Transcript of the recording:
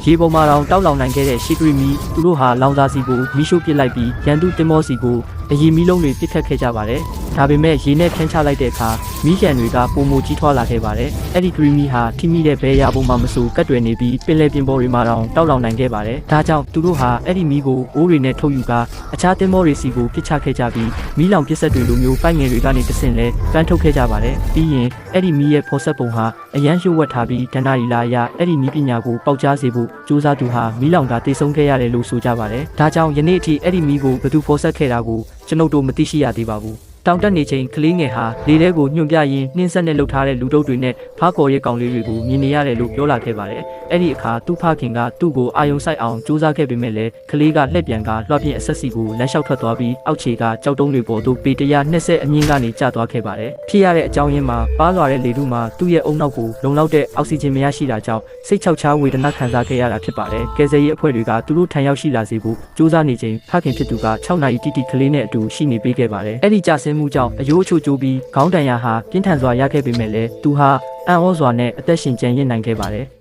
ရေပေါ်မှာတောက်လောင်နိုင်ခဲ့တဲ့ရှီဂရီမီသူတို့ဟာလောင်စာစီကိုမီးရှို့ပစ်လိုက်ပြီးရန်သူတင်မောစီကိုအရင်မီးလုံးတွေပစ်ခတ်ခဲ့ကြပါတယ်ဒါပေမဲ့ရေနဲ့ဖြန်းချလိုက်တဲ့အခါမီးကျန်တွေကပုံမကြီးထွားလာခဲ့ပါတယ်အဲ့ဒီဂရီမီဟာထိမိတဲ့ဘဲရပုံမှာမဆိုကတ်တွယ်နေပြီးပင်လယ်ပြင်ပေါ်တွေမှာတောက်လောင်နိုင်ခဲ့ပါတယ်ဒါကြောင့်သူတို့ဟာအဲ့ဒီမီးကိုအိုးတွေနဲ့ထုတ်ယူကာအခြားတင်မောတွေစီကိုပစ်ချခဲ့ကြပြီးမီးလောင်ပစ်ဆက်တွေလိုမျိုးပိုက်ငယ်တွေကနေတဆင့်လဲပန်းထုတ်ခဲ့ကြပါတယ်ပြီးရင်အဲ့ဒီမီးရဲ့ဖော်ဆက်ပုံဟာအရန်လျှို့ဝှက်ထားပြီးဒဏ္ဍာရီလာအရအဲ့ဒီမီးပညာကိုပေါက်ကြားစေဖို့စူးစမ်းသူဟာမီးလောင်တာတိတ်ဆုံးခဲ့ရတယ်လို့ဆိုကြပါတယ်ဒါကြောင့်ယနေ့အထိအဲ့ဒီမီးကိုဘယ်သူဖော်ဆက်ခဲ့တာကိုကျွန်ုပ်တို့မသိရှိရသေးပါဘူးတောင်တက်နေချိန်ကလေးငယ်ဟာလေထဲကိုညွန့်ပြရင်းနှင်းဆက်နဲ့လှုပ်ထားတဲ့လူတုပ်တွေနဲ့ဖားကော်ရဲကောင်လေးတွေကိုမြင်နေရတယ်လို့ပြောလာခဲ့ပါတယ်။အဲ့ဒီအခါသူ့ဖခင်ကသူ့ကိုအာယုံဆိုင်အောင်ကြိုးစားခဲ့ပေမဲ့လည်းကလေးကလှည့်ပြန်ကလွှတ်ပြင်းအဆက်စီကိုလမ်းလျှောက်ထွက်သွားပြီးအောက်ခြေကကြောက်တုံးတွေပေါ်သို့ပေ120အမြင့်ကနေကျသွားခဲ့ပါတယ်။ဖြစ်ရတဲ့အကြောင်းရင်းမှာပါးလွာတဲ့လေထုမှာသူ့ရဲ့အုံနောက်ကိုလုံလောက်တဲ့အောက်ဆီဂျင်မရရှိတာကြောင့်စိတ်ချောက်ချားဝေဒနာခံစားခဲ့ရတာဖြစ်ပါတယ်။ကယ်ဆယ်ရေးအဖွဲ့တွေကသူတို့ထံရောက်ရှိလာစေဖို့ကြိုးစားနေချိန်ဖခင်ဖြစ်သူက6နာရီတိတိကလေးနဲ့အတူရှိနေပေးခဲ့ပါတယ်။အဲ့ဒီကြဆင်းမှုကြောင့်အယိုးချိုးကျိုးပြီးခေါင်းတန်ရာဟာပြင်းထန်စွာရခဲ့ပေမဲ့လည်းသူဟာအံ့ဩစွာနဲ့အသက်ရှင်ကျန်ရစ်နိုင်ခဲ့ပါတယ်။